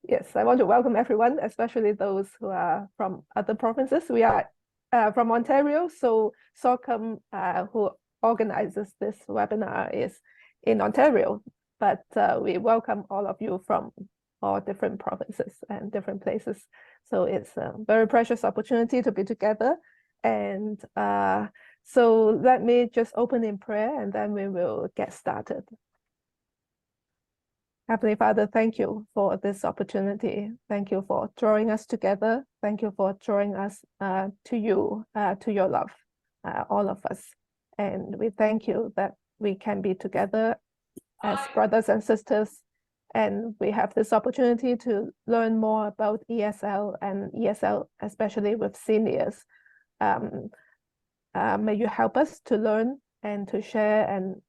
Yes, I want to welcome everyone, especially those who are from other provinces. We are from Ontario, so SOCOM, who organizes this webinar, is in Ontario, but we welcome all of you from all different provinces and different places. So it's a very precious opportunity to be together. And so let me just open in prayer and then we will get started. Heavenly Father, thank you for this opportunity. Thank you for drawing us together. Thank you for drawing us to you, to your love, all of us. And we thank you that we can be together as brothers and sisters. And we have this opportunity to learn more about ESL and ESL, especially with seniors. May you help us to learn and to share and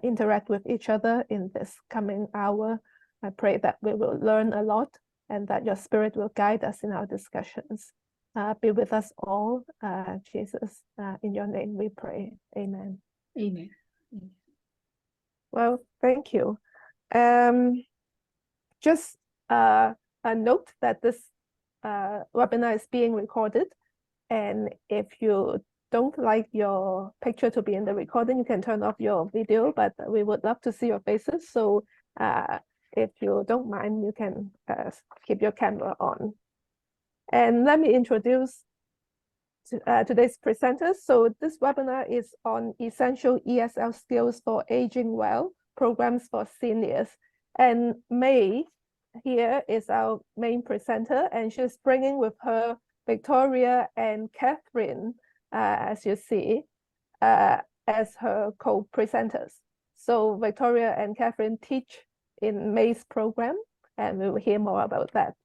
interact with each other in this coming hour. I pray that we will learn a lot and that your spirit will guide us in our discussions. Be with us all, Jesus. In your name we pray. Amen. Amen. Well, thank you. Just a note that this webinar is being recorded. And if you don't like your picture to be in the recording, you can turn off your video, but we would love to see your faces. So if you don't mind, you can keep your camera on. And let me introduce today's presenters. So this webinar is on essential ESL skills for aging well, programs for seniors. And May here is our main presenter, and she's bringing with her Victoria and Catherine, as you see, as her co-presenters. So Victoria and Catherine teach in May's program, and we will hear more about that.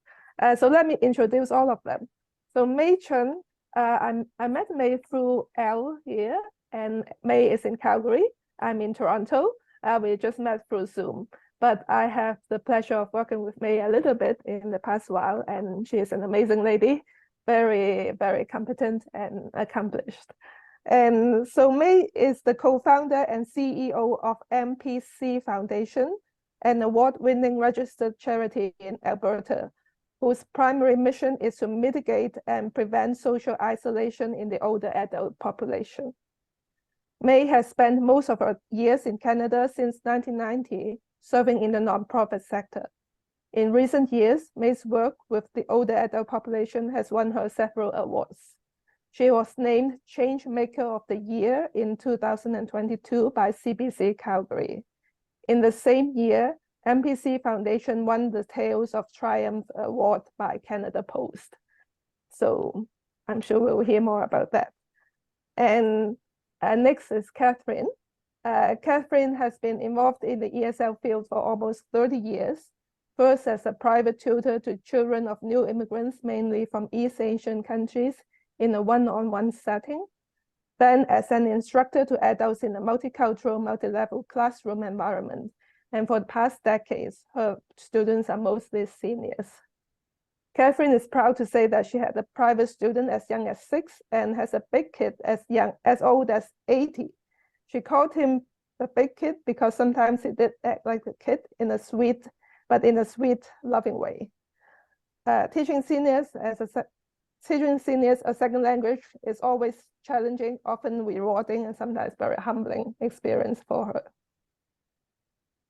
So let me introduce all of them. So May Chen, I met May through Elle here, and May is in Calgary. I'm in Toronto. We just met through Zoom. But I have the pleasure of working with May a little bit in the past while, and she is an amazing lady. Very, very competent and accomplished. And so May is the co-founder and CEO of MPC Foundation, an award-winning registered charity in Alberta, whose primary mission is to mitigate and prevent social isolation in the older adult population. May has spent most of her years in Canada since 1990, serving in the nonprofit sector. In recent years, May's work with the older adult population has won her several awards. She was named Change Maker of the Year in 2022 by CBC Calgary. In the same year, MPC Foundation won the Tales of Triumph Award by Canada Post. So I'm sure we'll hear more about that. And next is Catherine. Catherine has been involved in the ESL field for almost 30 years. First as a private tutor to children of new immigrants, mainly from East Asian countries, in a one-on-one setting. Then as an instructor to adults in a multicultural, multi-level classroom environment. And for the past decades, her students are mostly seniors. Catherine is proud to say that she had a private student as young as 6 and has a big kid as old as 80. She called him the big kid because sometimes he did act like a kid in a sweet, loving way. Teaching seniors a second language is always challenging, often rewarding, and sometimes very humbling experience for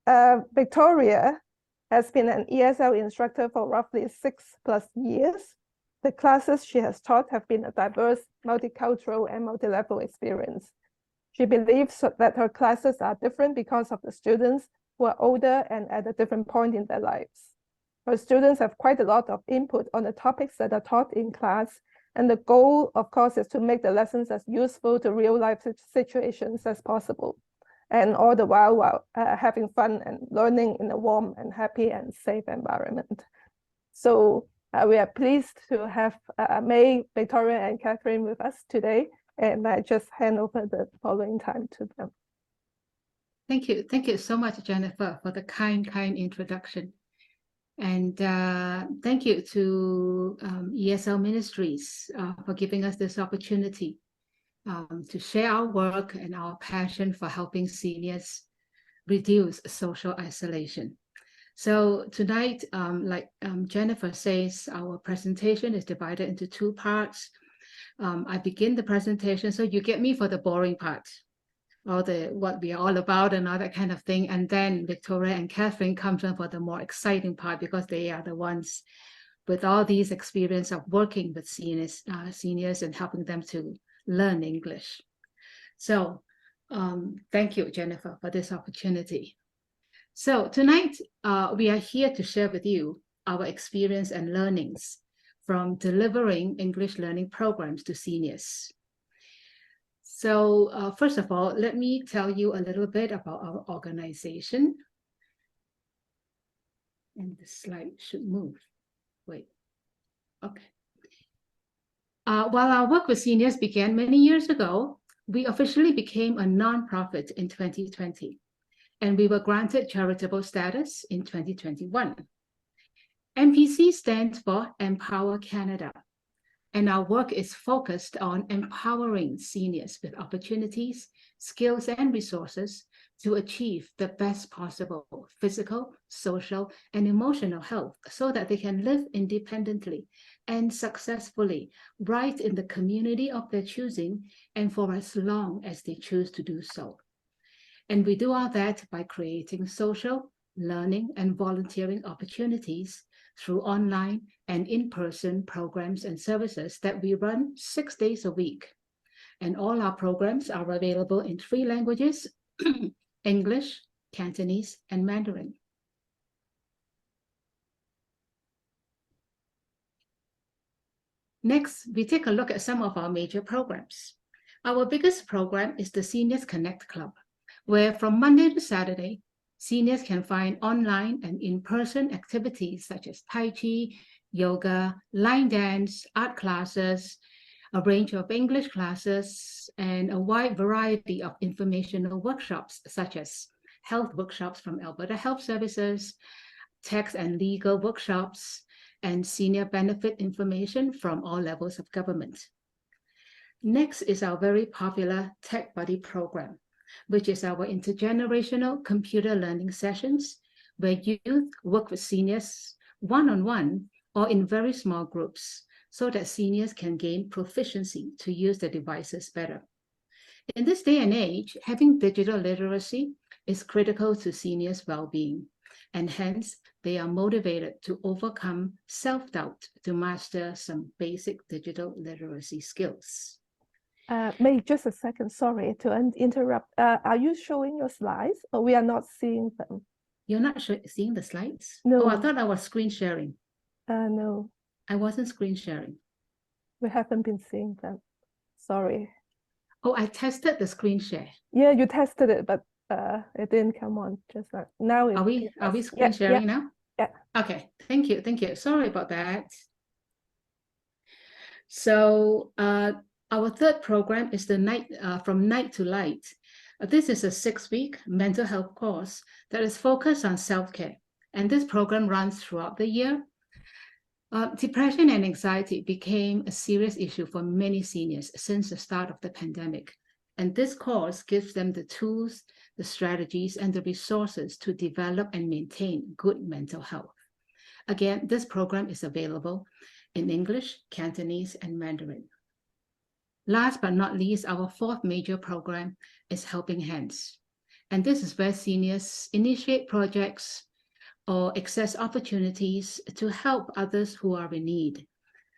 her. Victoria has been an ESL instructor for roughly 6+ years. The classes she has taught have been a diverse, multicultural, and multi-level experience. She believes that her classes are different because of the students who are older and at a different point in their lives. Her students have quite a lot of input on the topics that are taught in class, and the goal, of course, is to make the lessons as useful to real-life situations as possible, and all the while having fun and learning in a warm and happy and safe environment. So we are pleased to have May, Victoria, and Catherine with us today, and I just hand over the following time to them. Thank you. Thank you so much, Jennifer, for the kind introduction. And thank you to ESL Ministries for giving us this opportunity to share our work and our passion for helping seniors reduce social isolation. So tonight, like Jennifer says, our presentation is divided into two parts. I begin the presentation, so you get me for the boring part, all the what we are all about and all that kind of thing. And then Victoria and Catherine comes in for the more exciting part because they are the ones with all these experience of working with seniors and helping them to learn English. So thank you, Jennifer, for this opportunity. So tonight, we are here to share with you our experience and learnings from delivering English learning programs to seniors. So first of all, let me tell you a little bit about our organization. And the slide should move. Wait, okay. While our work with seniors began many years ago, we officially became a nonprofit in 2020, and we were granted charitable status in 2021. MPC stands for Empower Canada, and our work is focused on empowering seniors with opportunities, skills, and resources to achieve the best possible physical, social, and emotional health so that they can live independently and successfully right in the community of their choosing and for as long as they choose to do so. And we do all that by creating social, learning, and volunteering opportunities through online and in-person programs and services that we run 6 days a week. And all our programs are available in 3 languages, English, Cantonese, and Mandarin. Next, we take a look at some of our major programs. Our biggest program is the Seniors Connect Club, where from Monday to Saturday, seniors can find online and in-person activities such as Tai Chi, yoga, line dance, art classes, a range of English classes, and a wide variety of informational workshops such as health workshops from Alberta Health Services, tax and legal workshops, and senior benefit information from all levels of government. Next is our very popular Tech Buddy program, which is our intergenerational computer learning sessions where youth work with seniors one-on-one or in very small groups so that seniors can gain proficiency to use the devices better. In this day and age, having digital literacy is critical to seniors' well-being, and hence they are motivated to overcome self-doubt to master some basic digital literacy skills. May, just a second, sorry to interrupt. Are you showing your slides or we are not seeing them? You're not seeing the slides? No. Oh, I thought I was screen sharing. No. I wasn't screen sharing. We haven't been seeing them. Sorry. Oh, I tested the screen share. Yeah, you tested it, but it didn't come on just like now. Are we screen sharing now? Yeah. Okay, thank you. Sorry about that. So our third program is the From Night to Light. This is a 6-week mental health course that is focused on self-care. And this program runs throughout the year. Depression and anxiety became a serious issue for many seniors since the start of the pandemic. And this course gives them the tools, the strategies, and the resources to develop and maintain good mental health. Again, this program is available in English, Cantonese, and Mandarin. Last but not least, our fourth major program is Helping Hands. And this is where seniors initiate projects or access opportunities to help others who are in need,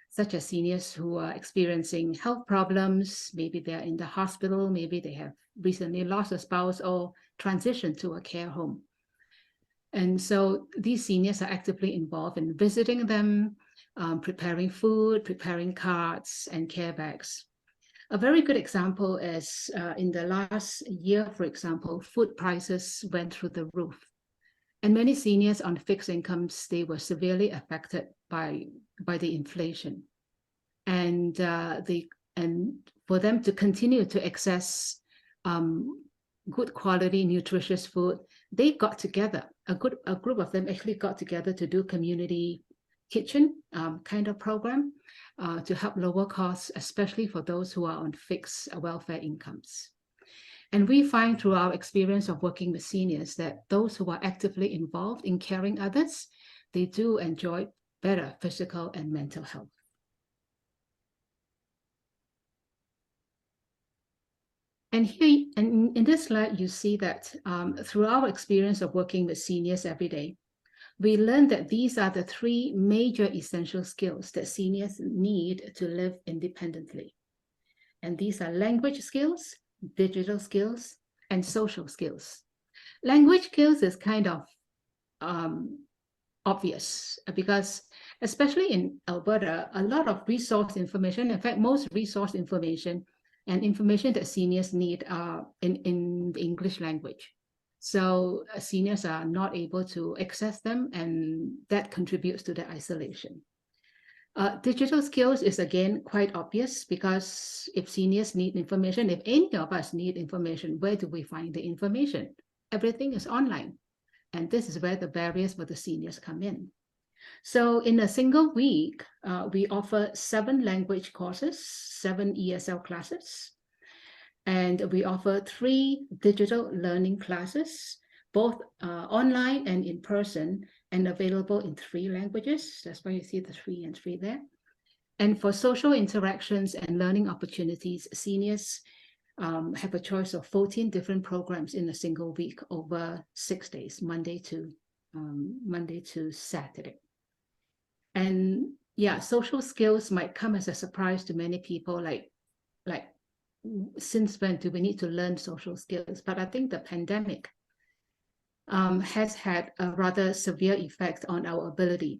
such as seniors who are experiencing health problems, maybe they're in the hospital, maybe they have recently lost a spouse or transitioned to a care home. And so these seniors are actively involved in visiting them, preparing food, preparing cards, and care bags. A very good example is in the last year, for example, food prices went through the roof. And many seniors on fixed incomes, they were severely affected by the inflation. And for them to continue to access good quality, nutritious food, they got together. A group of them actually got together to do community kitchen kind of program to help lower costs, especially for those who are on fixed welfare incomes. And we find through our experience of working with seniors that those who are actively involved in caring others, they do enjoy better physical and mental health. And here, and in this slide, you see that through our experience of working with seniors every day, we learned that these are the three major essential skills that seniors need to live independently. And these are language skills, digital skills, and social skills. Language skills is kind of obvious because especially in Alberta, a lot of resource information, in fact, most resource information and information that seniors need are in the English language. So seniors are not able to access them, and that contributes to the isolation. Digital skills is again quite obvious because if seniors need information, if any of us need information, where do we find the information? Everything is online. And this is where the barriers for the seniors come in. So in a single week, we offer 7 language courses, 7 ESL classes, and we offer 3 digital learning classes, both online and in person, and available in 3 languages. That's why you see the 3 and 3 there. And for social interactions and learning opportunities, seniors have a choice of 14 different programs in a single week over 6 days, Monday to Saturday. And yeah, social skills might come as a surprise to many people, like since when do we need to learn social skills? But I think the pandemic has had a rather severe effect on our ability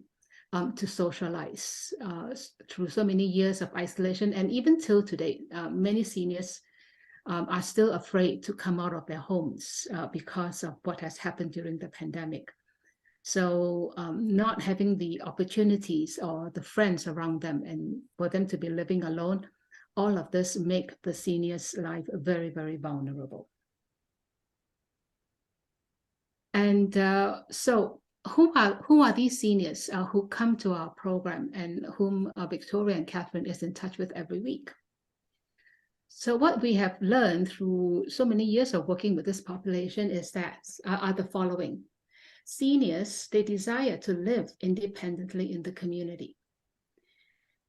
to socialize through so many years of isolation. And even till today, many seniors are still afraid to come out of their homes because of what has happened during the pandemic. So not having the opportunities or the friends around them, and for them to be living alone, all of this make the seniors' life very, very vulnerable. And so who are these seniors who come to our program and whom Victoria and Catherine is in touch with every week? So what we have learned through so many years of working with this population is that are the following. Seniors, they desire to live independently in the community.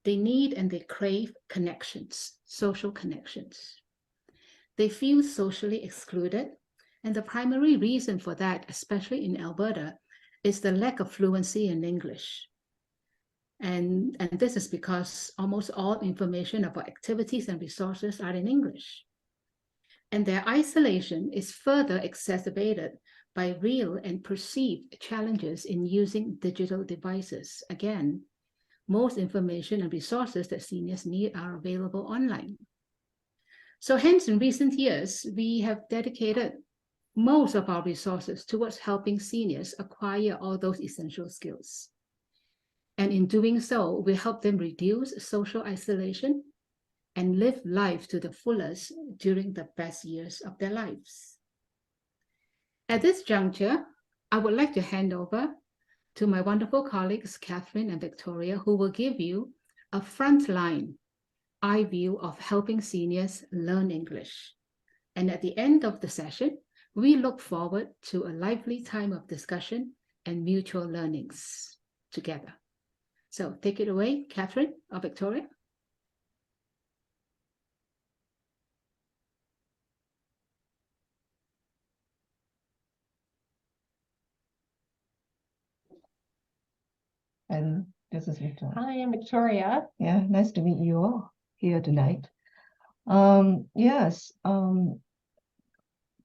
They need and they crave connections, social connections. They feel socially excluded, and the primary reason for that, especially in Alberta, is the lack of fluency in English. And this is because almost all information about activities and resources are in English. And their isolation is further exacerbated by real and perceived challenges in using digital devices. Again, most information and resources that seniors need are available online. So hence, in recent years, we have dedicated most of our resources towards helping seniors acquire all those essential skills. And in doing so, we help them reduce social isolation and live life to the fullest during the best years of their lives. At this juncture, I would like to hand over to my wonderful colleagues, Catherine and Victoria, who will give you a frontline eye view of helping seniors learn English. And at the end of the session, we look forward to a lively time of discussion and mutual learnings together. So take it away, Catherine or Victoria. And this is Victoria. Hi, I'm Victoria. Yeah, nice to meet you all here tonight. Yes,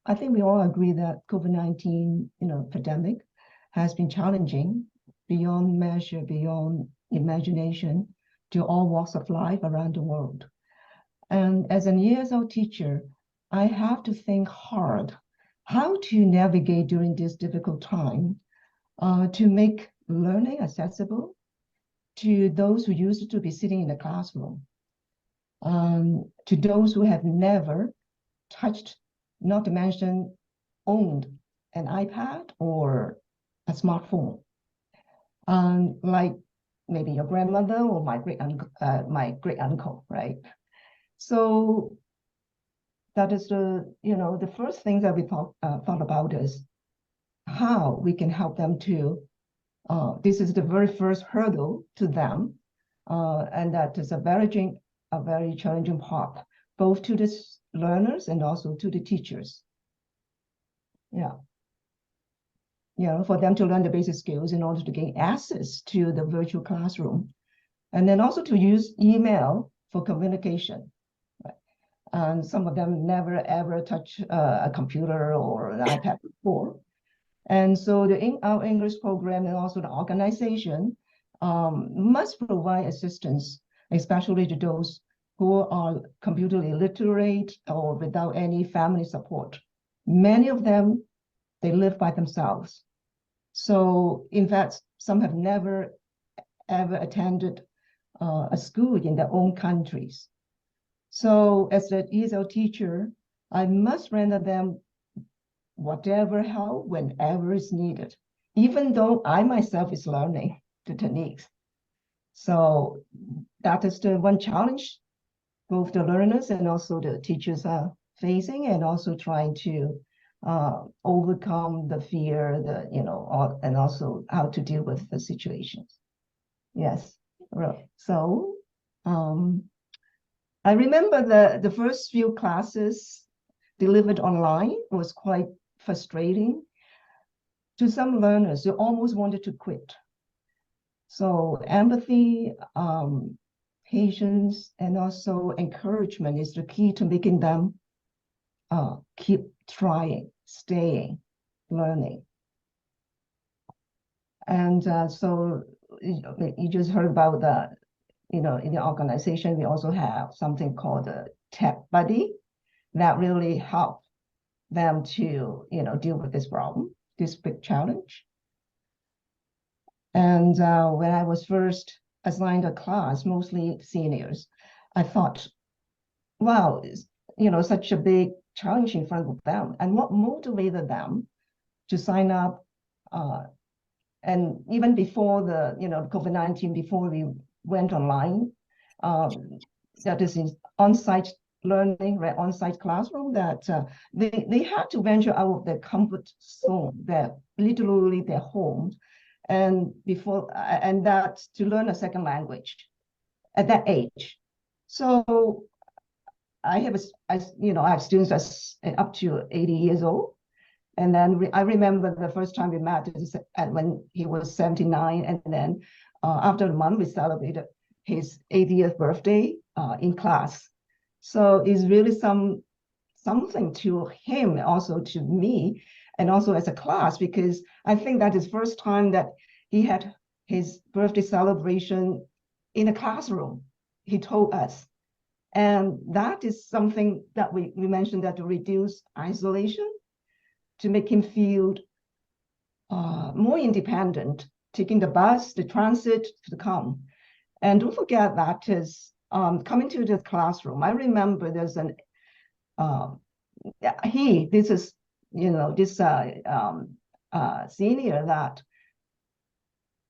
I think we all agree that COVID-19, pandemic has been challenging beyond measure, beyond imagination to all walks of life around the world. And as an ESL teacher, I have to think hard how to navigate during this difficult time to make learning accessible to those who used to be sitting in the classroom, to those who have never touched, not to mention owned an iPad or a smartphone, like maybe your grandmother or my great uncle, right? So that is the first thing that we thought about is how we can help them to, this is the very first hurdle to them, and that is a very challenging part, both to the learners and also to the teachers. Yeah. For them to learn the basic skills in order to gain access to the virtual classroom. And then also to use email for communication. Right? And some of them never ever touch a computer or an iPad before. And so our English program and also the organization must provide assistance, especially to those who are computer illiterate or without any family support. Many of them, they live by themselves. So in fact, some have never ever attended a school in their own countries. So as an ESL teacher, I must render them whatever help whenever is needed, even though I myself is learning the techniques. So that is the one challenge both the learners and also the teachers are facing, and also trying to overcome the fear, and also how to deal with the situations. Yes, right. So I remember the first few classes delivered online was quite frustrating. To some learners, they almost wanted to quit. So empathy, patience, and also encouragement is the key to making them keep trying, staying, learning. And so you just heard about in the organization, we also have something called a tech buddy that really help them to, deal with this problem, this big challenge. And when I was first assigned a class, mostly seniors, I thought, wow, such a big challenge in front of them. And what motivated them to sign up? And even before the, COVID-19, before we went online, that is in on-site learning, right, on-site classroom, that they had to venture out of their comfort zone, literally their home, and that to learn a second language at that age. So I have students that's up to 80 years old. And then I remember the first time we met when he was 79. And then after a month, we celebrated his 80th birthday in class. So it's really something to him, also to me, and also as a class, because I think that is the first time that he had his birthday celebration in a classroom, he told us. And that is something that we mentioned, that to reduce isolation, to make him feel more independent, taking the bus, the transit to come. And don't forget that is coming to the classroom. I remember there's this senior that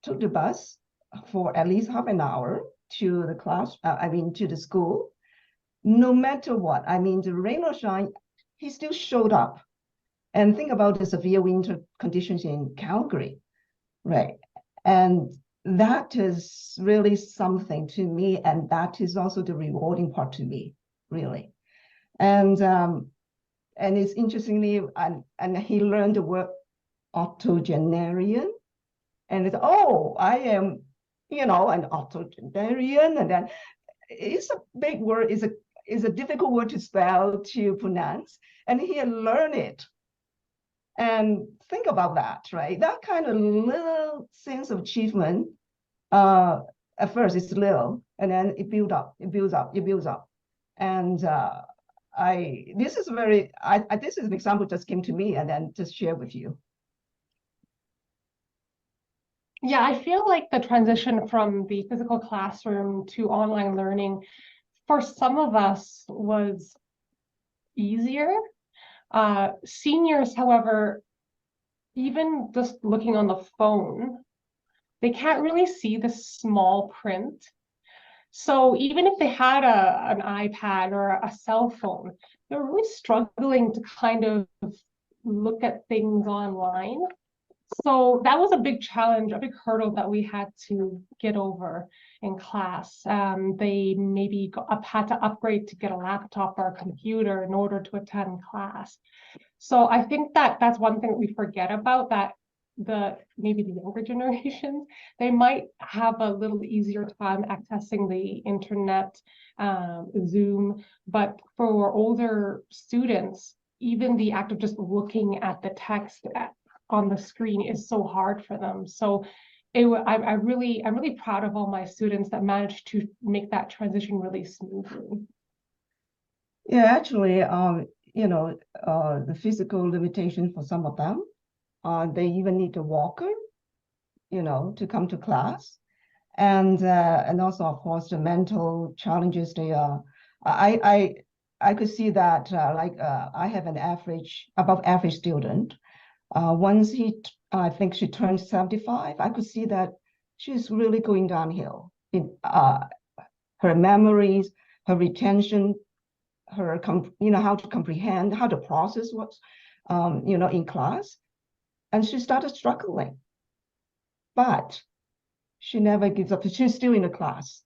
took the bus for at least half an hour to the class, to the school. No matter what, the rain or shine, he still showed up. And think about the severe winter conditions in Calgary, right? And that is really something to me, and that is also the rewarding part to me, really. And it's interestingly, and he learned the word octogenarian, and it's, I am, an octogenarian, and then it's a big word, is a difficult word to spell, to pronounce, and he learned it. And think about that, right? That kind of little sense of achievement, at first it's little, and then it builds up. And this is an example just came to me, and then just share with you. Yeah, I feel like the transition from the physical classroom to online learning for some of us was easier. Seniors, however, even just looking on the phone, they can't really see the small print. So even if they had an iPad or a cell phone, they're really struggling to kind of look at things online. So that was a big challenge, a big hurdle that we had to get over in class. They maybe had to upgrade to get a laptop or a computer in order to attend class. So I think that that's one thing that we forget about, that maybe the younger generations, they might have a little easier time accessing the internet, Zoom, but for older students, even the act of just looking at the text on the screen is so hard for them. So I'm really proud of all my students that managed to make that transition really smoothly. Yeah, actually, the physical limitation for some of them, they even need a walker, to come to class. And also, of course, the mental challenges they are. I could see that I have an above average student. Once I think she turned 75, I could see that she's really going downhill in her memories, her retention, her how to comprehend, how to process what's in class, and she started struggling. But she never gives up. She's still in the class.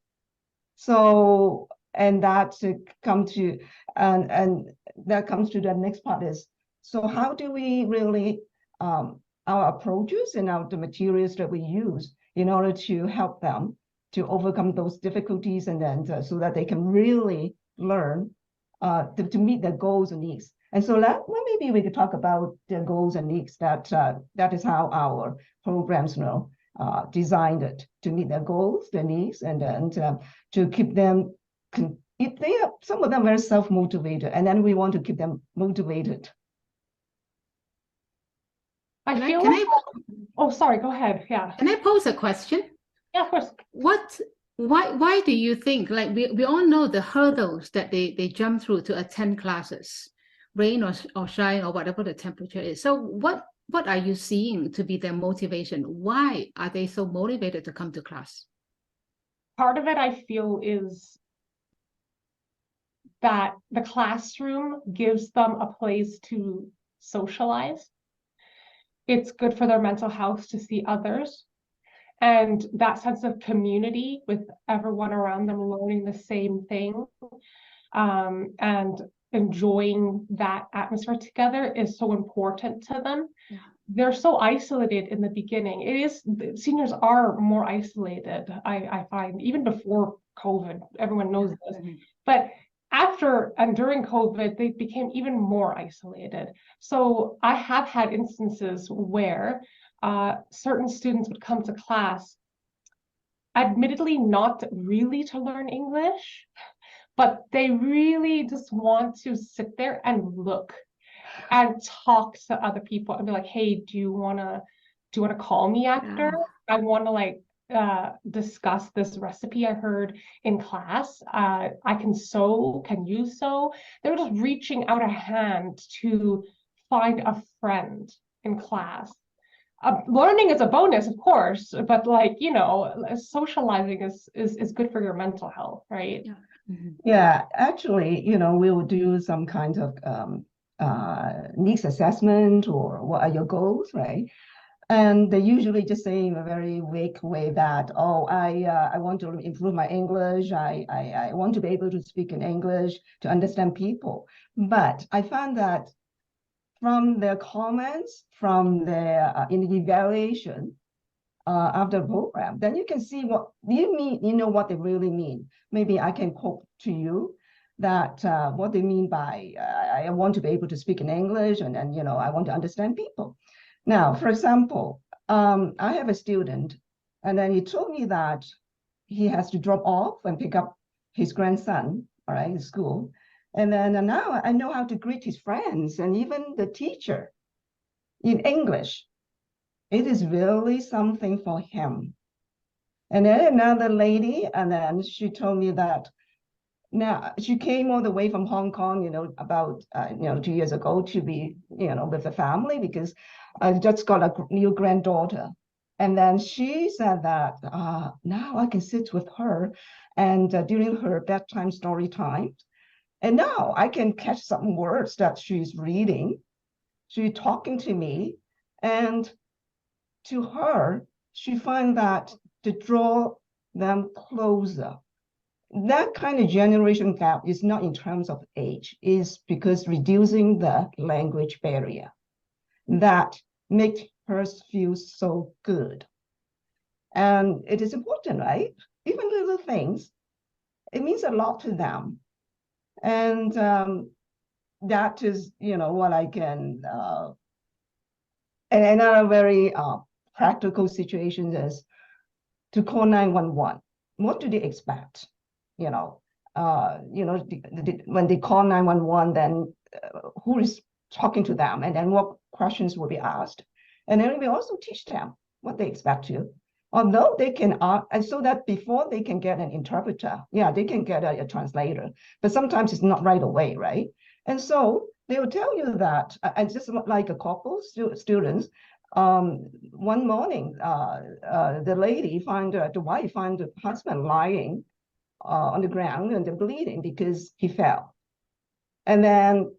So, and that comes to the next part is, so how do we really our approaches and the materials that we use in order to help them to overcome those difficulties, and then so that they can really learn to meet their goals and needs. And so maybe we could talk about their goals and needs. That is how our programs designed it to meet their goals, their needs, and then to keep them. Some of them very self-motivated, and then we want to keep them motivated. Oh, sorry, go ahead. Yeah. Can I pose a question? Yeah, of course. Why do you think, like we all know the hurdles that they jump through to attend classes, rain or shine or whatever the temperature is? So what are you seeing to be their motivation? Why are they so motivated to come to class? Part of it, I feel, is that the classroom gives them a place to socialize. It's good for their mental health to see others. And that sense of community with everyone around them learning the same thing, and enjoying that atmosphere together is so important to them. Yeah. They're so isolated in the beginning. Seniors are more isolated, I find, even before COVID, everyone knows this. Mm-hmm. But after and during COVID, they became even more isolated. So I have had instances where certain students would come to class, admittedly not really to learn English, but they really just want to sit there and look and talk to other people and be like, hey, do you want to call me after? Yeah. I want to discuss this recipe I heard in class. I can sew. Can you sew? They're just reaching out a hand to find a friend in class. Learning is a bonus, of course, but socializing is good for your mental health, right? Yeah. Mm-hmm. Yeah, actually, we will do some kind of needs assessment, or what are your goals, right? And they usually just say in a very vague way that, oh, I want to improve my English. I want to be able to speak in English, to understand people. But I found that from their comments, from their in the evaluation after the program, then you can see what you mean. What they really mean. Maybe I can quote to you that what they mean by I want to be able to speak in English, and then I want to understand people. Now, for example, I have a student, and then he told me that he has to drop off and pick up his grandson, all right, in school. And then now I know how to greet his friends and even the teacher in English. It is really something for him. And then another lady, and then she told me that now she came all the way from Hong Kong, about 2 years ago to be, with the family, because I just got a new granddaughter. And then she said that now I can sit with her and during her bedtime story time. And now I can catch some words that she's reading. She's talking to me. And to her, she finds that to draw them closer. That kind of generation gap is not in terms of age, is because reducing the language barrier that makes her feel so good. And it is important, right? Even little things, it means a lot to them. And that is, what I can, and another very practical situation is to call 911. What do they expect? When they call 911, then who is talking to them, and then what questions will be asked, and then we also teach them what they expect to. Although they can, and so that before they can get an interpreter, they can get a translator, but sometimes it's not right away, right? And so they will tell you that, and just like a couple students, one morning, the wife found the husband lying on the ground and then bleeding because he fell. And then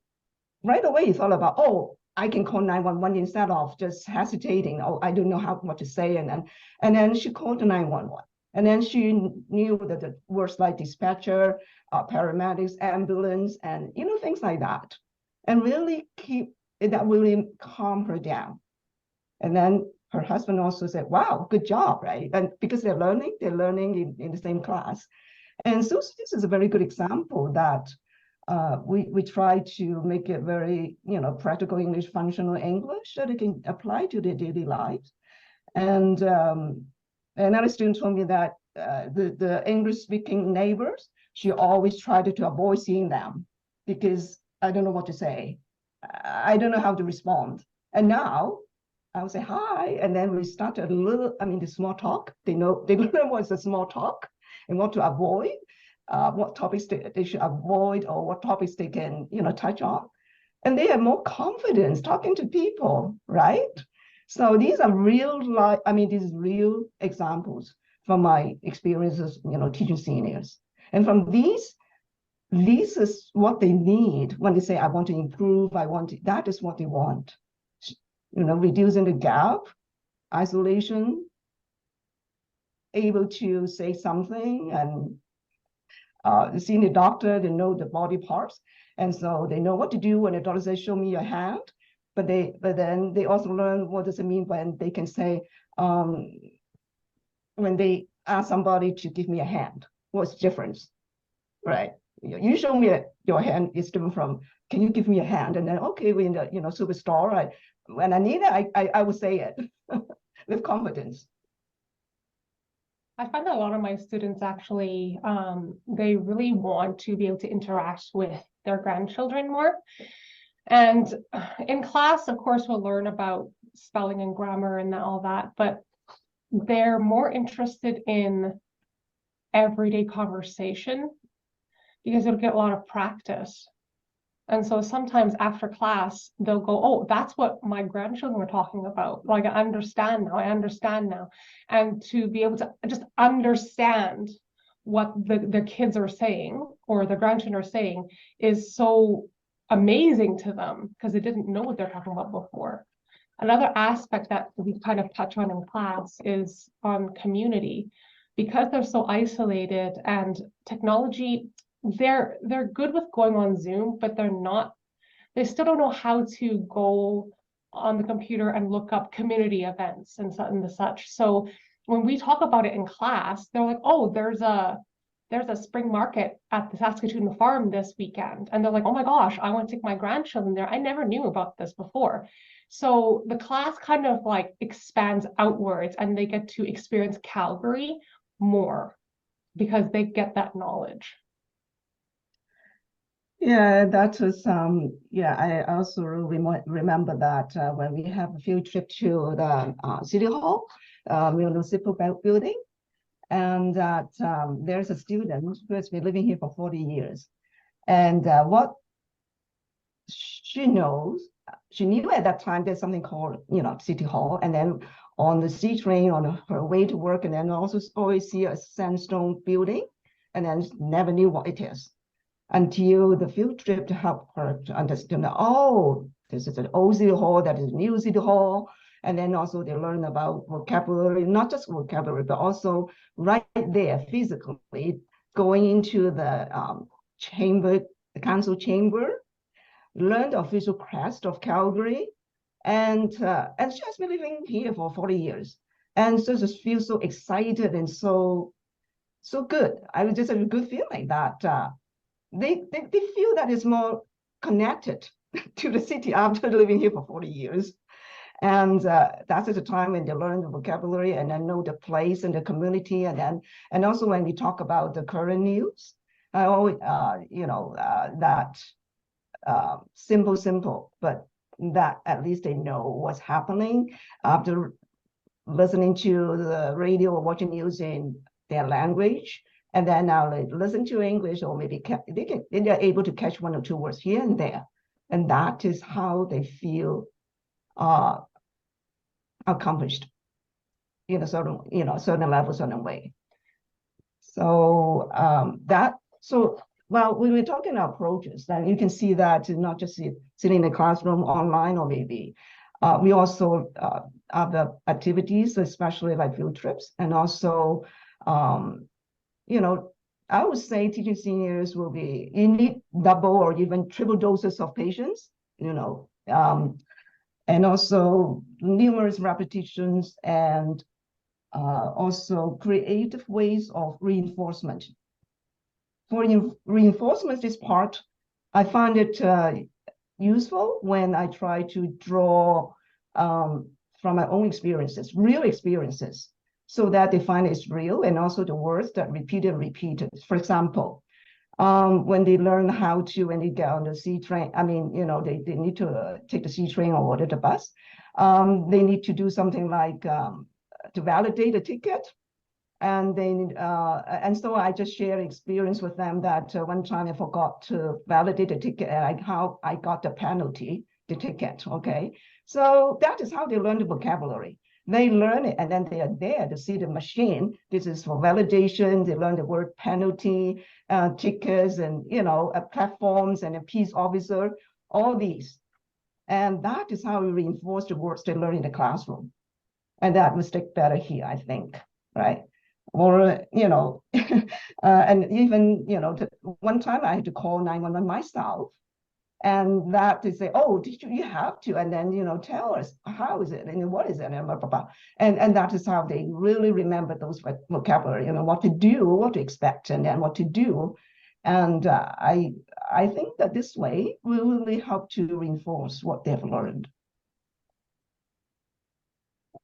right away he thought about, I can call 911 instead of just hesitating. I don't know what to say. And then she called 911. And then she knew that the words like dispatcher, paramedics, ambulance, and things like that. And really really calm her down. And then her husband also said, wow, good job, right? And because they're learning in the same class. And so this is a very good example that we try to make it very, practical English, functional English that it can apply to their daily lives. And another student told me that the English-speaking neighbors, she always tried to avoid seeing them because I don't know what to say. I don't know how to respond. And now I would say hi, and then we started the small talk. They learn what's a small talk and what to avoid. What topics they should avoid, or what topics they can, touch on. And they have more confidence talking to people, right? So these are these real examples from my experiences, teaching seniors. And from these is what they need when they say, I want to improve, that is what they want. Reducing the gap, isolation, able to say something, and seeing the doctor, they know the body parts, and so they know what to do when the doctor says, show me your hand. But then they also learn what does it mean when they can say, when they ask somebody to give me a hand, what's the difference, right? You show me your hand is different from, can you give me a hand? And then, okay, we're in the superstore, right? When I need it, I would say it with confidence. I find that a lot of my students actually, they really want to be able to interact with their grandchildren more. And in class, of course, we'll learn about spelling and grammar and all that, but they're more interested in everyday conversation because it'll get a lot of practice. And so sometimes after class, they'll go, oh, that's what my grandchildren were talking about. Like, I understand now. And to be able to just understand what the kids are saying or the grandchildren are saying is so amazing to them because they didn't know what they're talking about before. Another aspect that we kind of touch on in class is on community. Because they're so isolated and technology, they're good with going on Zoom, but they still don't know how to go on the computer and look up community events and such. So when we talk about it in class, they're like, oh, there's a spring market at the Saskatoon farm this weekend. And they're like, oh my gosh, I want to take my grandchildren there. I never knew about this before. So the class kind of like expands outwards and they get to experience Calgary more because they get that knowledge. Yeah, that was, I also remember that when we have a field trip to the City Hall, municipal building, and that there's a student who has been living here for 40 years. And what she knew at that time, there's something called, City Hall, and then on the C train on her way to work, and then also always see a sandstone building, and then never knew what it is until the field trip to help her to understand, oh, this is an old city hall, that is a new city hall. And then also they learn about vocabulary, not just vocabulary, but also right there physically going into the chamber, the council chamber, learn the official crest of Calgary. And she has been living here for 40 years. And so just feel so excited and so good. I was just have a good feeling that they feel that it's more connected to the city after living here for 40 years. And that's at the time when they learn the vocabulary and then know the place and the community. And also when we talk about the current news, I always, that simple, but that at least they know what's happening after listening to the radio or watching news in their language. And then now they listen to English, or maybe they're able to catch one or two words here and there. And that is how they feel accomplished in a certain level, certain way. So well, when we're talking about approaches, then you can see that not just sitting in the classroom online, or maybe we also have activities, especially like field trips, and also I would say teaching seniors you need double or even triple doses of patience, and also numerous repetitions, and also creative ways of reinforcement. For reinforcement, this part, I find it useful when I try to draw from my own experiences, real experiences, so that they find it's real, and also the words that repeated. For example, when they learn when they get on the C train, they need to take the C train or order the bus. They need to do something like to validate the ticket. And so I just share experience with them that one time I forgot to validate the ticket, and how I got the penalty, the ticket, okay? So that is how they learn the vocabulary. They learn it, and then they are there to see the machine. This is for validation. They learn the word penalty, tickets, and platforms, and a peace officer, all these. And that is how we reinforce the words they learn in the classroom. And that will stick better here, I think, right? Or, and even, one time I had to call 911 myself. And that they say, oh, you have to, and then tell us how is it and what is it, and blah, blah, blah. And that is how they really remember those vocabulary, what to do, what to expect, and then what to do. And I think that this way will really help to reinforce what they've learned.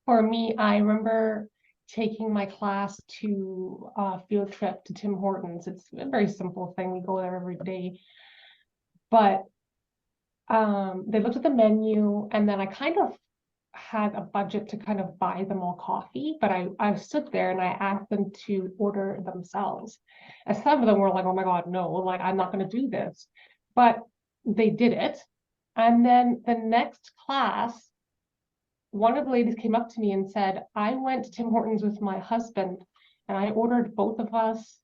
For me, I remember taking my class to a field trip to Tim Hortons. It's a very simple thing. We go there every day, but they looked at the menu, and then I kind of had a budget to kind of buy them all coffee, but I stood there and I asked them to order themselves. And some of them were like, oh my God, no, like, I'm not going to do this. But they did it. And then the next class, one of the ladies came up to me and said, I went to Tim Hortons with my husband, and I ordered both of us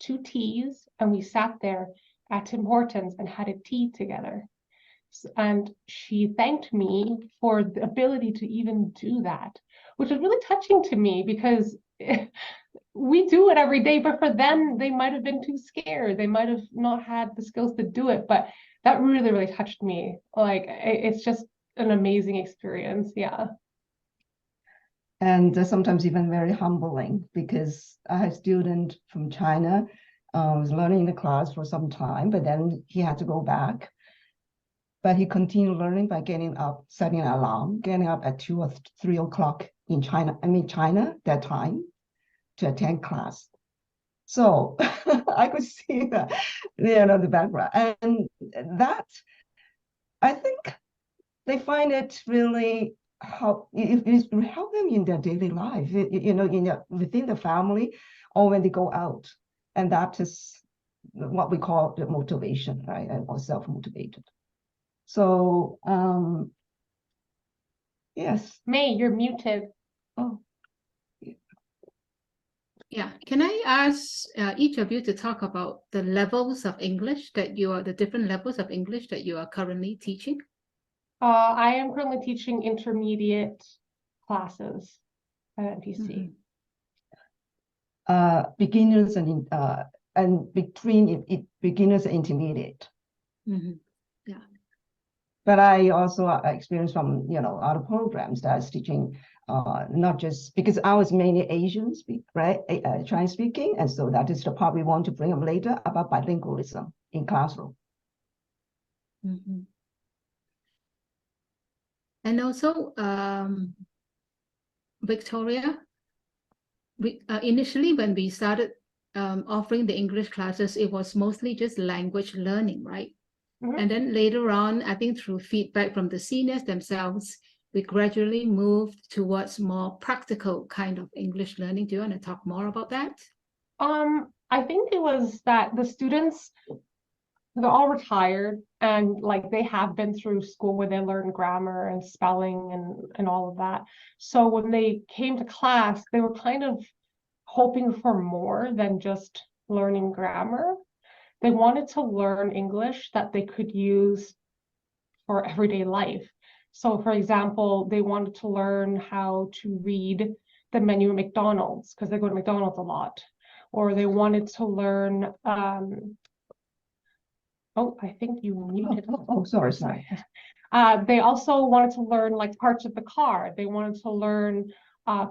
2 teas, and we sat there at Tim Hortons and had a tea together. And she thanked me for the ability to even do that, which was really touching to me, because we do it every day, but for them, they might have been too scared. They might have not had the skills to do it, but that really, really touched me. Like, it's just an amazing experience. Yeah. And sometimes even very humbling, because I had a student from China was learning in the class for some time, but then he had to go back. But he continued learning by getting up, setting an alarm, getting up at 2 or 3 o'clock in China, that time, to attend class. So I could see that, the background. And that, I think they find it really help them in their daily life, within the family, or when they go out. And that is what we call the motivation, right? Or self-motivated. So, yes. May, you're muted. Oh, Yeah, can I ask each of you to talk about the levels of English that the different levels of English that you are currently teaching? I am currently teaching intermediate classes at MPC. beginners and between beginners and intermediate. But I also experienced from other programs that I was teaching, not just because I was mainly Asian speak, right, Chinese speaking, and so that is the part we want to bring up later about bilingualism in classroom. And also, Victoria, initially when we started offering the English classes, it was mostly just language learning, right? And then later on, I think through feedback from the seniors themselves, we gradually moved towards more practical kind of English learning. Do you want to talk more about that? I think it was that the students, they're all retired and like they have been through school where they learn grammar and spelling and all of that. So when they came to class, they were kind of hoping for more than just learning grammar. They wanted to learn English that they could use for everyday life. So for example, they wanted to learn how to read the menu at McDonald's because they go to McDonald's a lot. Or they wanted to learn, oh, I think you muted. Oh, sorry. They also wanted to learn like parts of the car. They wanted to learn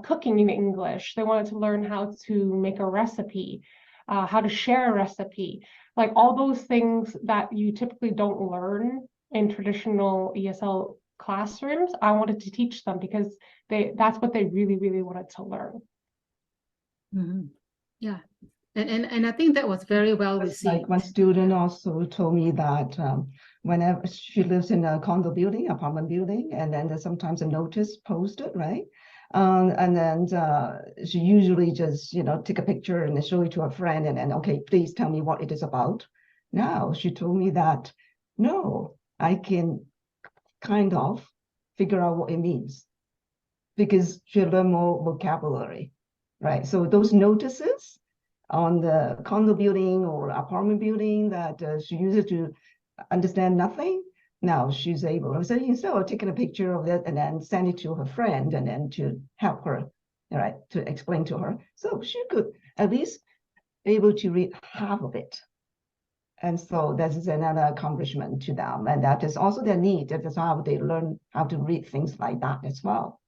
cooking in English. They wanted to learn how to make a recipe, how to share a recipe. Like all those things that you typically don't learn in traditional ESL classrooms, I wanted to teach them because that's what they really, really wanted to learn. Yeah. And I think that was very well received. Like one student also told me that whenever she lives in a condo building, apartment building, and then there's sometimes a notice posted, right? And then she usually just, take a picture and show it to a friend and then, okay, please tell me what it is about. Now she told me that, no, I can kind of figure out what it means because she learned more vocabulary, right? So those notices on the condo building or apartment building that she uses to understand nothing. Now she's able. So instead of taking a picture of it and then send it to her friend and then to help her, right, to explain to her. So she could at least able to read half of it. And so that is another accomplishment to them. And that is also their need. That is how they learn how to read things like that as well.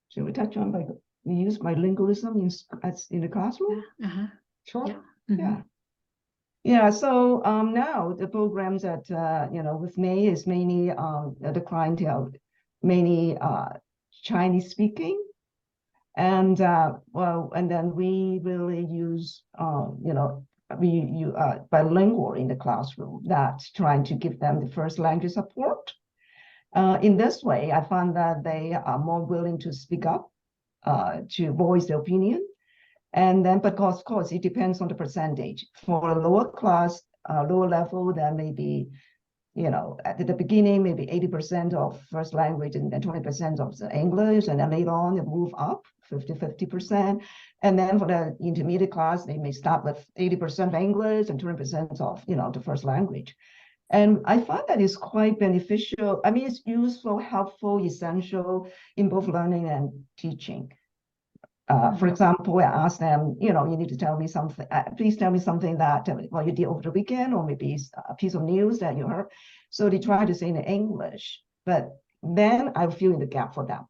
Should we touch on we use bilingualism in the classroom? Sure. Yeah. So now the programs that with me is mainly the clientele, mainly Chinese speaking, and and then we really use bilingual in the classroom. That's trying to give them the first language support. In this way, I found that they are more willing to speak up, to voice their opinion. And then, but of course, it depends on the percentage. For a lower class, lower level, then maybe, at the beginning, maybe 80% of first language and then 20% of the English. And then later on, it move up 50%. And then for the intermediate class, they may start with 80% of English and 20% of, the first language. And I find that is quite beneficial. I mean, it's useful, helpful, essential in both learning and teaching. For example, I asked them, you need to tell me something, please tell me something that you did over the weekend, or maybe a piece of news that you heard. So they try to say in English, but then I fill in the gap for them.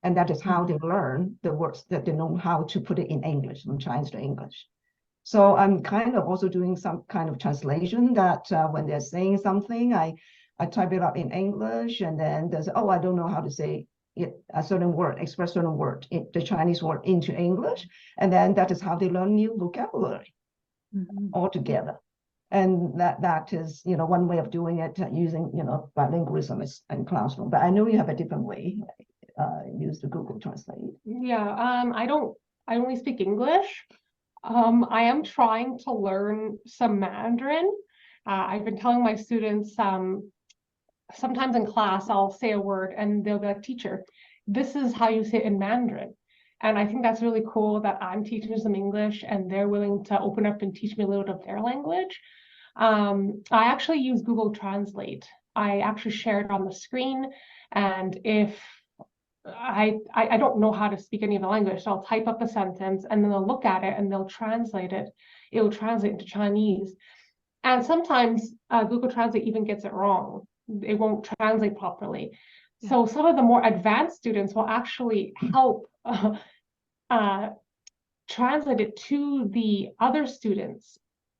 And that is how they learn the words, that they know how to put it in English, from Chinese to English. So I'm kind of also doing some kind of translation that when they're saying something, I type it up in English, and then there's, I don't know how to say it, a certain word, express a certain word, the Chinese word into English. And then that is how they learn new vocabulary altogether. And that is, one way of doing it, using, bilingualism in classroom. But I know you have a different way, use the Google Translate. Yeah, I only speak English. I am trying to learn some Mandarin. I've been telling my students sometimes in class, I'll say a word and they'll be like, teacher, this is how you say it in Mandarin. And I think that's really cool that I'm teaching them English and they're willing to open up and teach me a little bit of their language. I actually use Google Translate. I actually share it on the screen. And if I don't know how to speak any of the language, so I'll type up a sentence and then they'll look at it and they'll translate it. It will translate into Chinese. And sometimes Google Translate even gets it wrong. It won't translate properly. Yeah. So some of the more advanced students will actually help translate it to the other students.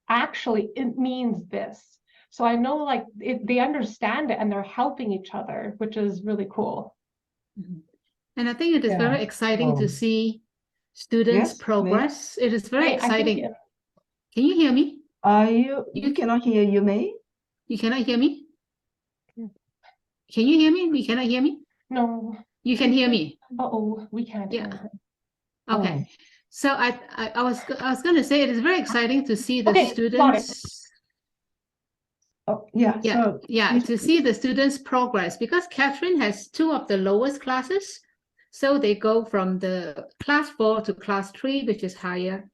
Actually, it means this. So I know like they understand it and they're helping each other, which is really cool. Mhm. And I think it is Yeah. very exciting to Oh. see students' Yes, progress. It is very Hey, I think exciting. it- Can you hear me? We cannot hear you, May. You cannot hear me? Yeah. Can you hear me? You cannot hear me? No. You can hear me? Uh-oh, we can't hear Yeah. her. Okay. Oh. So I was going to say it is very exciting to see the Okay, got it. students. Oh, yeah. Yeah, So yeah, to see the students' progress, because Catherine has two of the lowest classes. So they go from the class 4 to class 3, which is higher.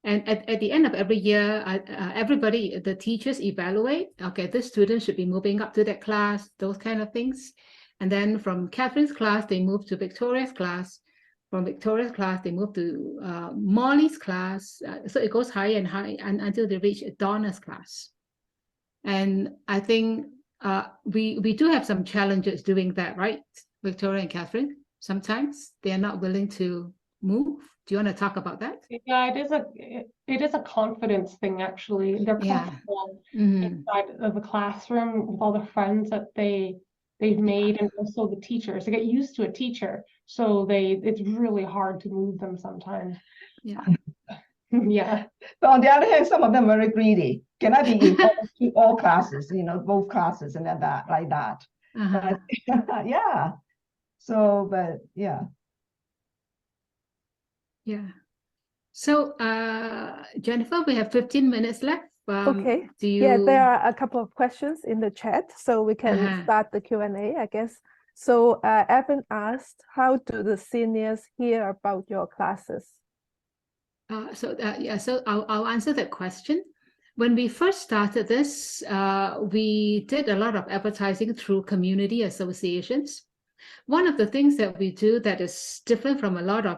And at the end of every year, everybody, the teachers evaluate, okay, this student should be moving up to that class, those kind of things. And then from Catherine's class, they move to Victoria's class. From Victoria's class, they move to Molly's class. So it goes higher and higher until they reach Donna's class. And I think we do have some challenges doing that, right, Victoria and Catherine? Sometimes they are not willing to move. Do you want to talk about that? Yeah, it is a confidence thing actually. They're Yeah. comfortable Mhm. inside of the classroom with all the friends that they've made, and also the teachers. They get used to a teacher, so it's really hard to move them sometimes. Yeah. Yeah. But on the other hand, some of them are very greedy. Can I be in all classes, both classes and then that, like that. Uh-huh. But, yeah. So, but yeah. Yeah. So, Jennifer, we have 15 minutes left. Okay. Do you? Yeah, there are a couple of questions in the chat, so we can Uh-huh. start the Q&A, I guess. So Evan asked, how do the seniors hear about your classes? So I'll answer that question. When we first started this, we did a lot of advertising through community associations. One of the things that we do that is different from a lot of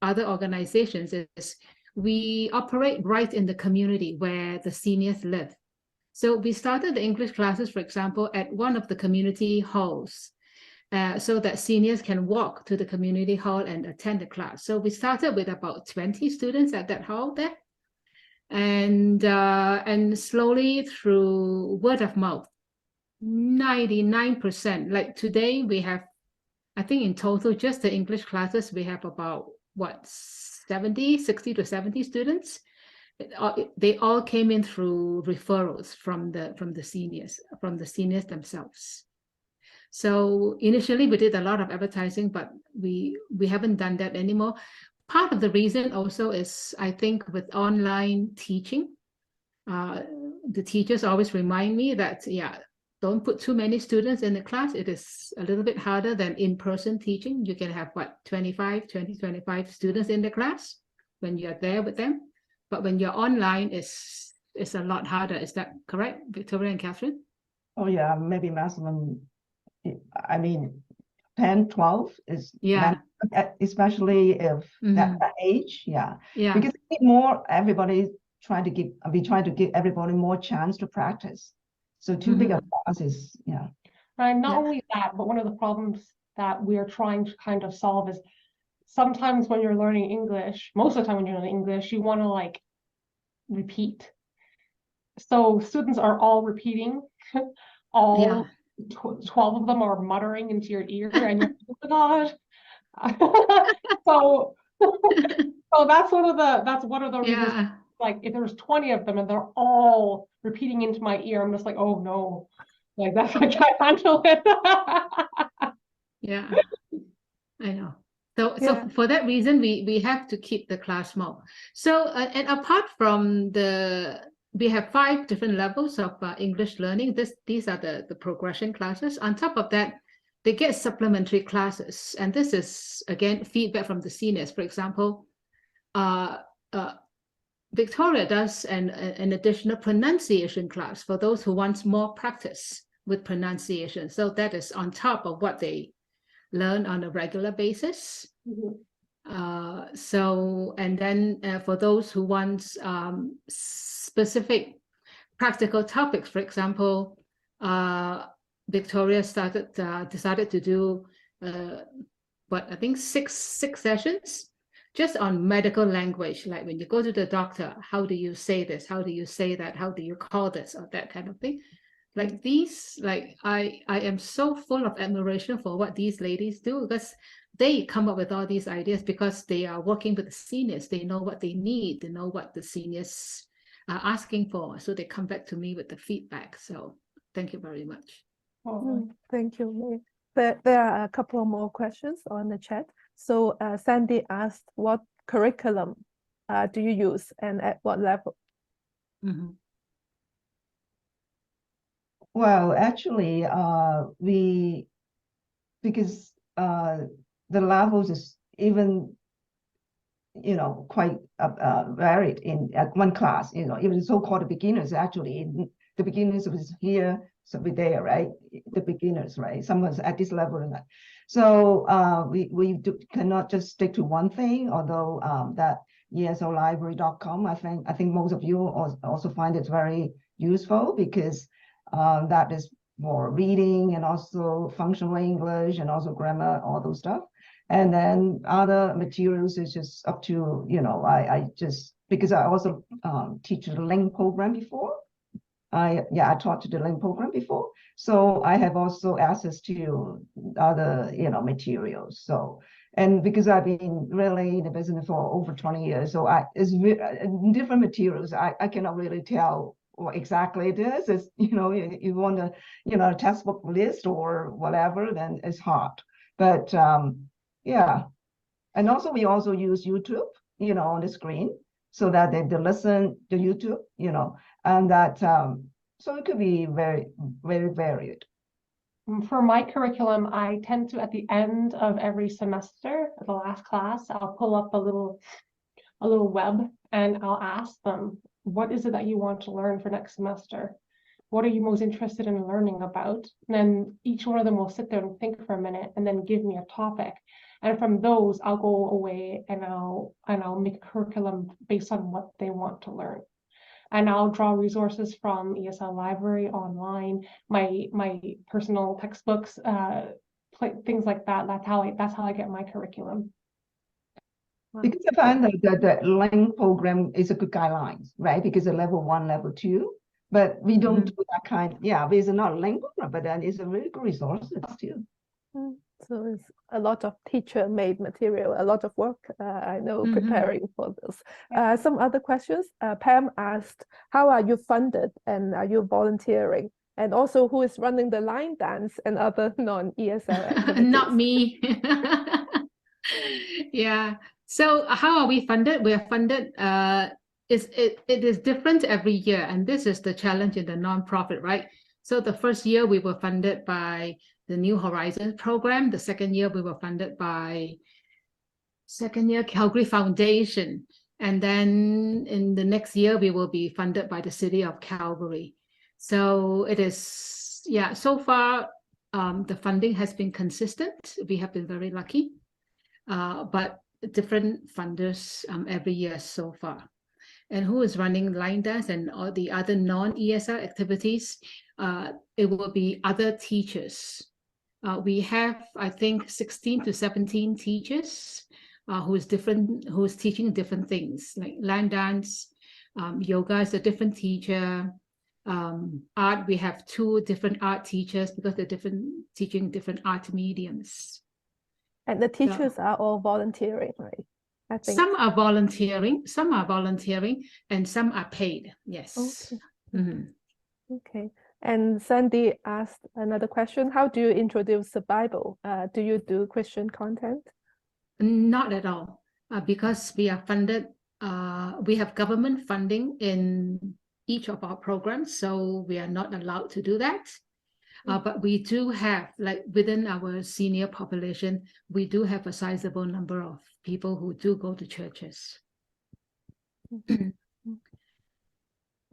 other organizations is we operate right in the community where the seniors live. So we started the English classes, for example, at one of the community halls. So that seniors can walk to the community hall and attend the class. So we started with about 20 students at that hall there. And slowly through word of mouth, 99%. Like today we have, I think in total, just the English classes, we have about, 60 to 70 students. They all came in through referrals from the seniors themselves. So initially we did a lot of advertising, but we haven't done that anymore. Part of the reason also is, I think, with online teaching, the teachers always remind me that, don't put too many students in the class. It is a little bit harder than in-person teaching. You can have 25 students in the class when you're there with them. But when you're online, it's a lot harder. Is that correct, Victoria and Catherine? Oh, yeah, maybe maximum. I mean, 10, 12 is, especially if that age, because more everybody trying to give everybody more chance to practice. So too big of classes, Right. Not only that, but one of the problems that we are trying to kind of solve is sometimes when you're learning English, most of the time when you're learning English, you want to like repeat. So students are all repeating, all 12 of them are muttering into your ear, and you're like, oh my God. So that's one of the reasons. Like if there's 20 of them and they're all repeating into my ear, I'm just like, oh no, like that's I can't handle it. Yeah, I know. So for that reason, we have to keep the class small. So and apart from the we have 5 different levels of English learning. These are the progression classes. On top of that, they get supplementary classes. And this is, again, feedback from the seniors. For example, Victoria does an additional pronunciation class for those who want more practice with pronunciation. So that is on top of what they learn on a regular basis. And then for those who want specific practical topics, for example, Victoria decided to do I think six sessions just on medical language, like when you go to the doctor, how do you say this? How do you say that? How do you call this? Or that kind of thing. Like these, like I am so full of admiration for what these ladies do, because they come up with all these ideas because they are working with the seniors. They know what they need. They know what the seniors are asking for. So they come back to me with the feedback. So thank you very much. Thank you. There are a couple more questions on the chat. So Sandy asked, what curriculum do you use and at what level? Well, actually, because the levels is even, quite varied at one class, even so-called beginners, actually, the beginners was here, so we're there, right? The beginners, right? Someone's at this level and that. So we cannot just stick to one thing, although that ESLlibrary.com, I think most of you also find it very useful, because that is for reading and also functional English and also grammar, all those stuff. And then other materials is just up to, I just, because I also teach the LINK program before. I taught the LINK program before. So I have also access to other, materials. So, and because I've been really in the business for over 20 years, so it's different materials. I cannot really tell what exactly it is. It's, you want a textbook list or whatever, then it's hard. But yeah. And also we also use YouTube, on the screen, so that they listen to YouTube, and that, so it could be very, very varied. For my curriculum, I tend to, at the end of every semester, the last class, I'll pull up a little web and I'll ask them, what is it that you want to learn for next semester? What are you most interested in learning about? And then each one of them will sit there and think for a minute and then give me a topic. And from those, I'll go away and I'll make a curriculum based on what they want to learn. And I'll draw resources from ESL Library online, my personal textbooks, things like that. That's how I get my curriculum. Because I find that the LINK program is a good guidelines, right? Because the level 1, level 2, but we don't do that kind. Yeah, it's not a LINK program, but then it's a really good resources too. So it's a lot of teacher-made material, a lot of work, I know, preparing for this. Some other questions. Pam asked, how are you funded and are you volunteering? And also, who is running the line dance and other non-ESL activities? Not me. Yeah. So how are we funded? We are funded, it is different every year. And this is the challenge in the nonprofit, right? So the first year we were funded by the New Horizons program. The second year we were funded by Calgary Foundation. And then in the next year, we will be funded by the city of Calgary. So it is, so far, the funding has been consistent. We have been very lucky, but different funders every year so far. And who is running line dance and all the other non-ESL activities? It will be other teachers. We have, I think, 16 to 17 teachers who's teaching different things, like line dance, yoga is a different teacher. Art, we have 2 different art teachers because they're teaching different art mediums. And the teachers are all volunteering, right? I think some are volunteering, and some are paid. Yes. Okay. Okay. And Sandy asked another question. How do you introduce the Bible? Do you do Christian content? Not at all, because we are funded. We have government funding in each of our programs, so we are not allowed to do that. But we do have, like within our senior population, we do have a sizable number of people who do go to churches.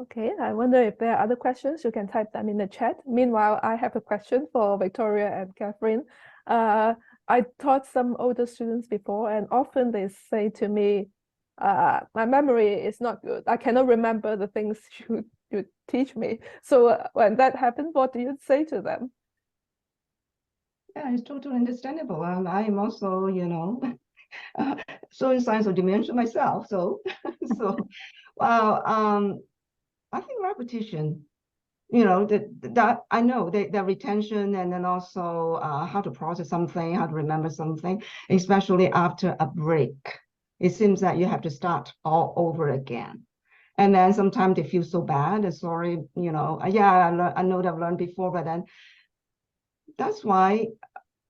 Okay, I wonder if there are other questions. You can type them in the chat. Meanwhile, I have a question for Victoria and Catherine. I taught some older students before, and often they say to me, my memory is not good. I cannot remember the things you teach me. So when that happens, what do you say to them? Yeah, it's totally understandable. I am also, showing signs of dementia myself. So, well, I think repetition, that I know the retention, and then also how to process something, how to remember something, especially after a break. It seems that you have to start all over again. And then sometimes they feel so bad and sorry, yeah, I know that I've learned before, but then that's why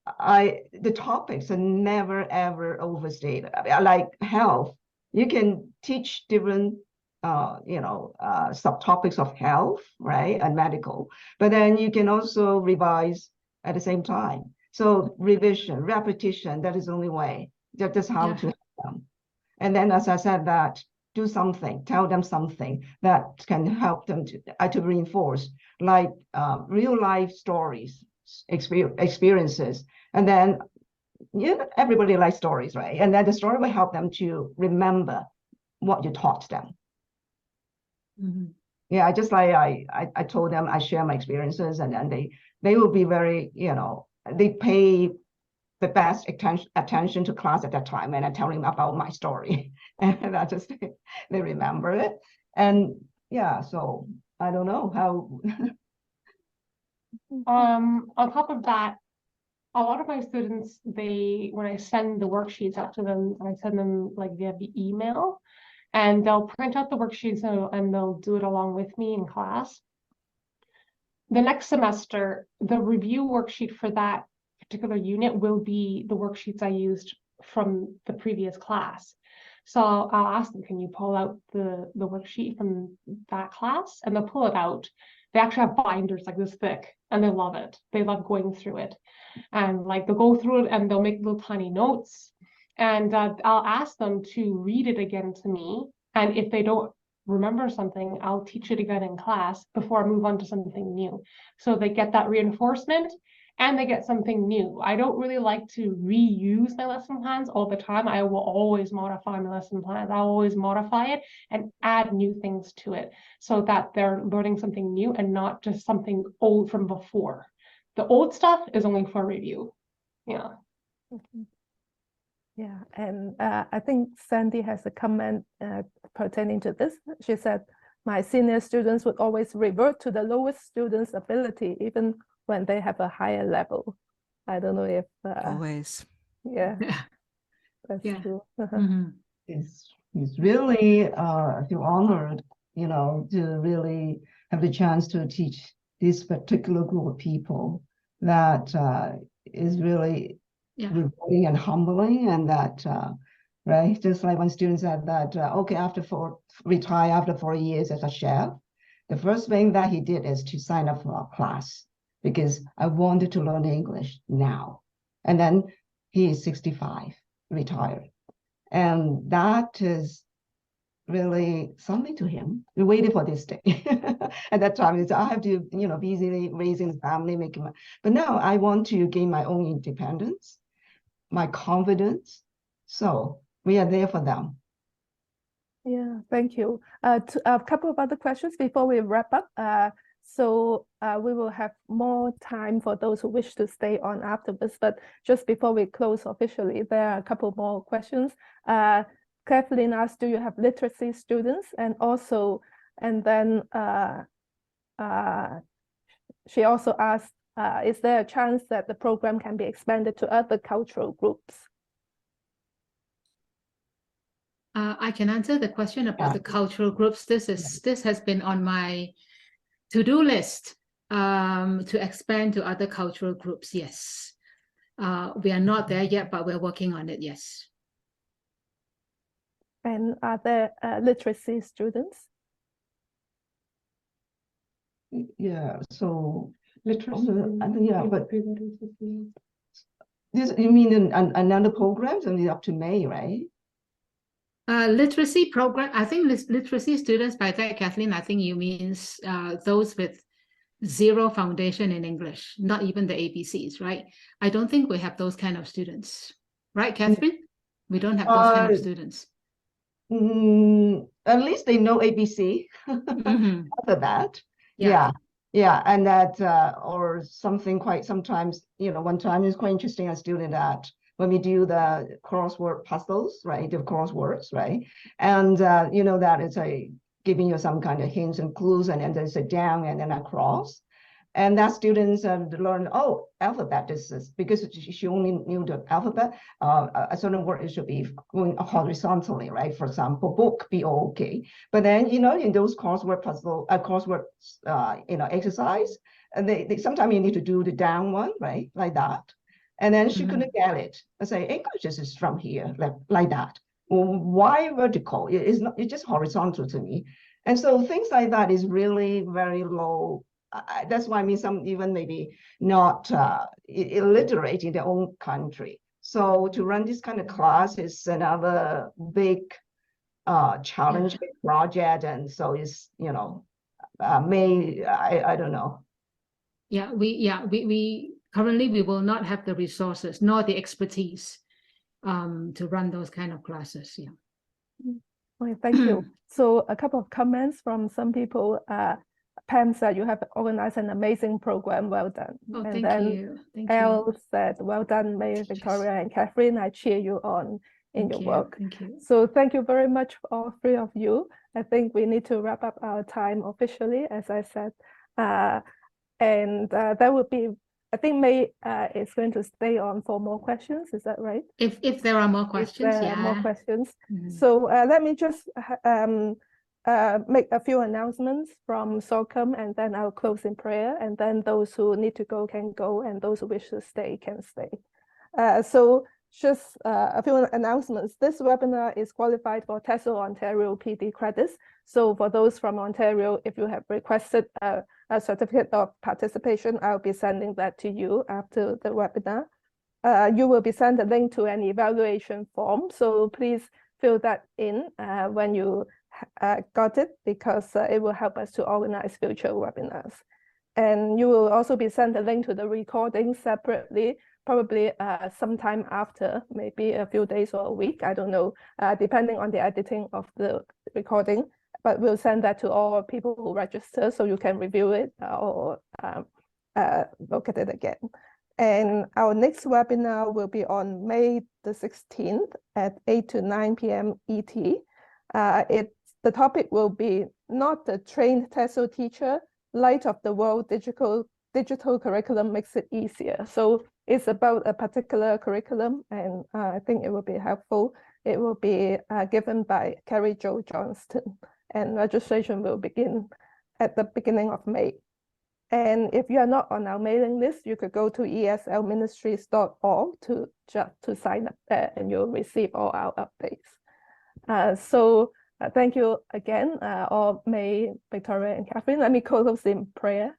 the topics are never ever overstated. Like health, you can teach different subtopics of health, right, and medical, but then you can also revise at the same time. So revision, repetition, that is the only way. That's how to help them. And then, as I said, that do something, tell them something that can help them to reinforce, like real life stories, experiences. And then everybody likes stories, right? And then the story will help them to remember what you taught them. Yeah, just like I told them, I share my experiences, and then they will be very, they pay the best attention to class at that time, and I tell them about my story, and that just they remember it. And yeah, so I don't know how. On top of that, a lot of my students, when I send the worksheets out to them, I send them like via the email, and they'll print out the worksheets and they'll do it along with me in class. The next semester, the review worksheet for that particular unit will be the worksheets I used from the previous class. So I'll ask them, can you pull out the worksheet from that class? And they'll pull it out. They actually have binders like this thick, and they love it. They love going through it. And like they'll go through it and they'll make little tiny notes. And I'll ask them to read it again to me. And if they don't remember something, I'll teach it again in class before I move on to something new. So they get that reinforcement and they get something new. I don't really like to reuse my lesson plans all the time. I will always modify my lesson plans. I'll always modify it and add new things to it so that they're learning something new and not just something old from before. The old stuff is only for review. Yeah. Yeah, and I think Sandy has a comment pertaining to this. She said, my senior students would always revert to the lowest students' ability, even when they have a higher level. I don't know if... always. Yeah, that's true. It's really feel honored, to really have the chance to teach this particular group of people that is really rewarding and humbling, and that right, just like when students said that okay, retire after 4 years as a chef, the first thing that he did is to sign up for a class because I wanted to learn English now. And then he is 65, retired, and that is really something to him. We waited for this day. At that time, I have to, busy raising the family, but now I want to gain my own independence, my confidence. So we are there for them. Yeah, thank you. A couple of other questions before we wrap up. So we will have more time for those who wish to stay on afterwards. But just before we close officially, there are a couple more questions. Kathleen asked, do you have literacy students? And then she also asked, is there a chance that the program can be expanded to other cultural groups? I can answer the question about the cultural groups. This has been on my to-do list to expand to other cultural groups. Yes, we are not there yet, but we're working on it. Yes. And are there literacy students? Yeah, so Literacy. yeah, but this, you mean another programs and it's up to May, right? Literacy program, I think literacy students, by that, Kathleen, I think you means those with zero foundation in English, not even the ABCs, right? I don't think we have those kind of students, right, Catherine? We don't have those kind of students. At least they know ABC alphabet. Yeah. Yeah, and that or something quite sometimes, one time is quite interesting. A student that when we do the crossword puzzles, right, the crosswords, right, and that is giving you some kind of hints and clues, and then there's a down and then across. And that students learn, oh, alphabet is because she only knew the alphabet. A certain word should be going horizontally, right? For example, book, B-O-O-K. But then, in those crossword puzzle, exercise, and they sometimes you need to do the down one, right? Like that. And then she couldn't get it. I say, English is from here, like that. Why vertical? It's not. It's just horizontal to me. And so things like that is really very low. That's why I mean some even maybe not illiterate in their own country. So to run this kind of class is another big challenge, big project, and so it's I don't know. We currently we will not have the resources nor the expertise to run those kind of classes. Yeah. Okay, thank you. So a couple of comments from some people. Pam said you have organized an amazing program. Well done. Oh, and thank then you. Thank Elle you. said, well done, May, Victoria, and Catherine. I cheer you on in your work. Thank you. So thank you very much, all three of you. I think we need to wrap up our time officially, as I said. And that would be, I think May is going to stay on for more questions. Is that right? If there are more questions, if there are more questions. Mm-hmm. So let me just make a few announcements from SOCM, and then I'll close in prayer, and then those who need to go can go, and those who wish to stay can stay. So just a few announcements. This webinar is qualified for TESOL Ontario PD credits. So for those from Ontario, if you have requested a certificate of participation, I'll be sending that to you after the webinar. You will be sent a link to an evaluation form. So please fill that in when you got it, because it will help us to organize future webinars. And you will also be sent a link to the recording separately, probably sometime after, maybe a few days or a week, I don't know, depending on the editing of the recording. But we'll send that to all people who register so you can review it or look at it again. And our next webinar will be on May the 16th at 8 to 9 p.m. ET. The topic will be not the trained TESOL teacher, light of the world digital curriculum makes it easier. So it's about a particular curriculum, and I think it will be helpful. It will be given by Carrie Jo Johnston, and registration will begin at the beginning of May. And if you are not on our mailing list, you could go to eslministries.org to sign up there, and you'll receive all our updates. Thank you again, all May, Victoria, and Catherine. Let me close in prayer.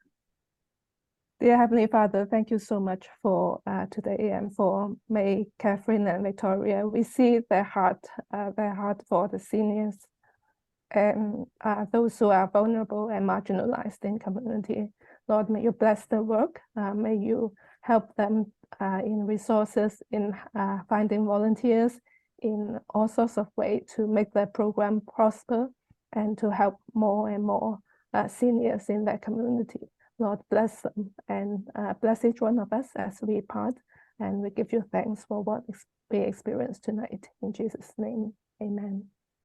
Dear Heavenly Father, thank you so much for today and for May, Catherine, and Victoria. We see their heart for the seniors and those who are vulnerable and marginalized in community. Lord, may you bless their work. May you help them in resources, in finding volunteers, in all sorts of ways to make their program prosper and to help more and more seniors in their community. Lord, bless them and bless each one of us as we part. And we give you thanks for what we experienced tonight. In Jesus' name, amen.